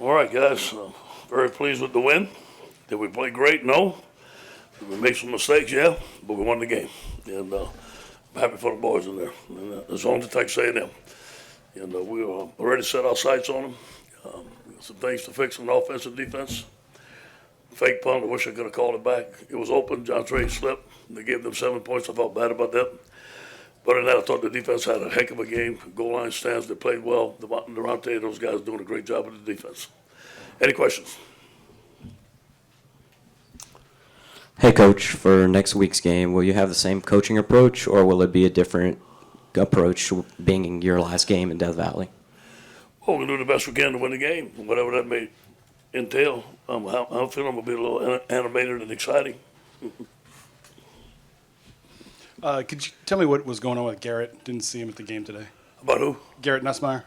All right, guys. Very pleased with the win. Did we play great? No. Did we make some mistakes? Yeah. But we won the game. And I'm happy for the boys in there. And as long as it takes A&M. And we already set our sights on them. Some things to fix on offense and defense. Fake punt, I wish I could have called it back. It was open. John Trey slipped. They gave them 7 points. I felt bad about that. But in that, I thought the defense had a heck of a game. Goal line stands, they played well. Durante, those guys doing a great job with the defense. Any questions? Hey, Coach, for next week's game, will you have the same coaching approach, or will it be a different approach being your last game in Death Valley? Well, we're going to do the best we can to win the game, whatever that may entail. I'm feeling I'm going to be a little animated and exciting. Could you tell me what was going on with Garrett? Didn't see him at the game today. About who? Garrett Nussmeier?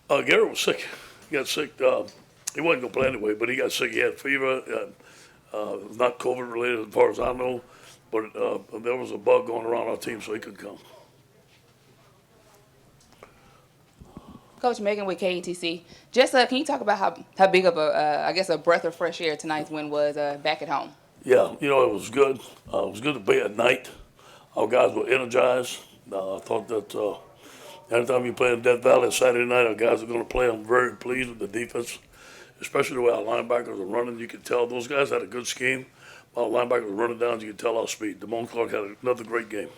Garrett was sick. He got sick. He wasn't going to play anyway, but he got sick. He had fever. Not COVID related as far as I know, but there was a bug going around our team, so he couldn't come. Coach Megan with KETC. Just can you talk about how big of a breath of fresh air tonight's win was back at home? Yeah, it was good. It was good to be at night. Our guys were energized. I thought that anytime you play in Death Valley Saturday night, our guys are going to play. I'm very pleased with the defense, especially the way our linebackers are running. You could tell those guys had a good scheme. While our linebackers were running down, you could tell our speed. Damone Clark had another great game.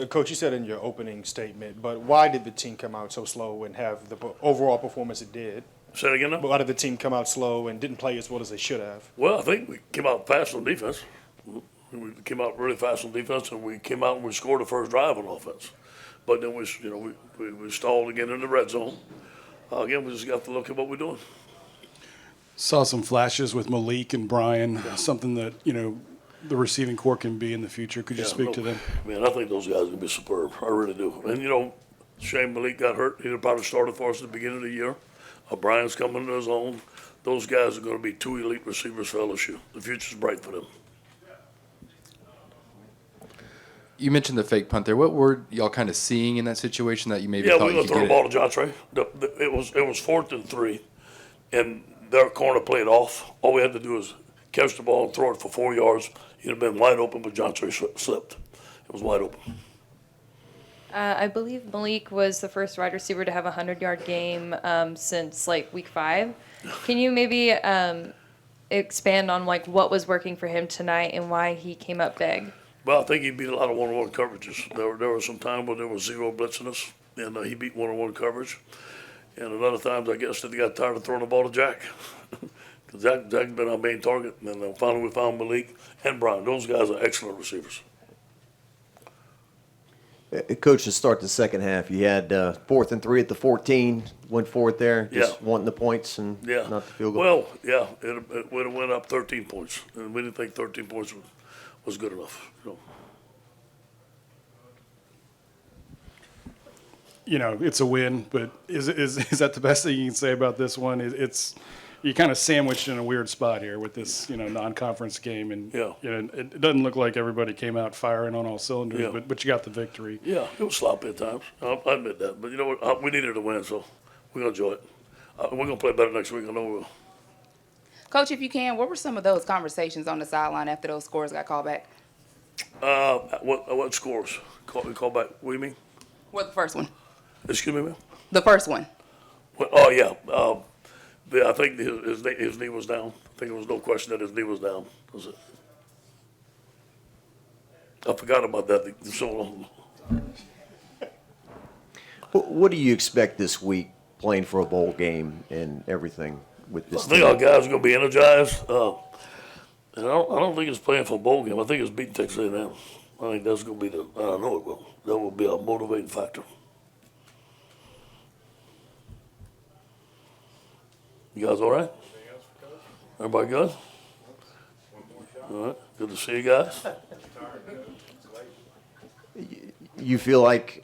Coach, you said in your opening statement, but why did the team come out so slow and have the overall performance it did? Say it again now? But why did the team come out slow and didn't play as well as they should have? Well, I think we came out fast on defense. We came out really fast on defense, and we came out and we scored the first drive on offense. But then we stalled again in the red zone. Again, we just got to look at what we're doing. Saw some flashes with Malik and Brian, something that, the receiving corps can be in the future. Could you speak to them? Man, I think those guys are going to be superb. I really do. And, Shane Malik got hurt. He'd probably started for us at the beginning of the year. Brian's coming into his own. Those guys are going to be 2 elite receivers for LSU. The future's bright for them. You mentioned the fake punt there. What were y'all kind of seeing in that situation that you maybe thought you we were could going to get throw the ball to John Trey. It was 4th and 3, and their corner played off. All we had to do was catch the ball and throw it for 4 yards. He'd have been wide open, but John Trey slipped. It was wide open. I believe Malik was the first wide receiver to have a 100-yard game since week 5. Can you maybe expand on what was working for him tonight and why he came up big? Well, I think he beat a lot of one-on-one coverages. There was some time where there was zero blitzing us, and he beat one-on-one coverage. And a lot of times, I guess, that he got tired of throwing the ball to Jack. Because Jack's been our main target. And then finally we found Malik and Brian. Those guys are excellent receivers. Coach, to start the second half, you had 4th and 3 at the 14, went for it there, just wanting the points and not the field goal. Well, yeah, it would have went up 13 points. And we didn't think 13 points was good enough. It's a win, but is that the best thing you can say about this one? You're kind of sandwiched in a weird spot here with this, non-conference game, and it doesn't look like everybody came out firing on all cylinders, but you got the victory. Yeah, it was sloppy at times. I admit that, but you know what? We needed a win, so we're gonna enjoy it. We're gonna play better next week. I know we will. Coach, if you can, what were some of those conversations on the sideline after those scores got called back? What scores? Call back? What do you mean? Well, the first one. Excuse me, ma'am? The first one. Well, oh, yeah. I think his knee was down. I think there was no question that his knee was down. Was it? I forgot about that so long. What do you expect this week playing for a bowl game and everything with this team? I think our guys are going to be energized. And I don't think it's playing for a bowl game. I think it's beating Texas A&M. I think that's going to be I know it will. That will be a motivating factor. You guys all right? Everybody good? All right. Good to see you guys. You feel like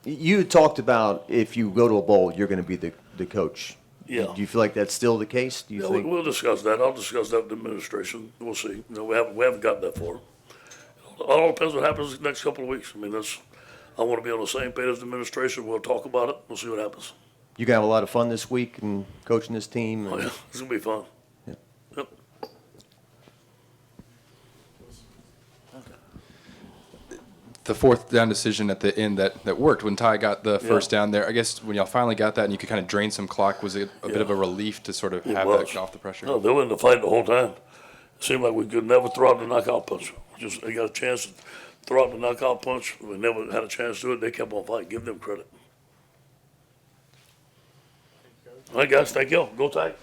you talked about if you go to a bowl, you're going to be the coach. Yeah. Do you feel like that's still the case? Do you think? We'll discuss that. I'll discuss that with the administration. We'll see. We haven't gotten that far. It all depends what happens the next couple of weeks. I want to be on the same page as the administration. We'll talk about it. We'll see what happens. you gonna have a lot of fun this week and coaching this team. Oh, yeah, it's going to be fun. Yeah. Yep. The fourth down decision at the end that worked when Ty got the first down there. I guess when y'all finally got that and you could kind of drain some clock, was it a bit of a relief to sort of have that get off the pressure? No, they were in the fight the whole time. It seemed like we could never throw out the knockout punch. They got a chance to throw out the knockout punch. We never had a chance to do it. They kept on fighting. Give them credit. All right, guys. Thank you. Go tight.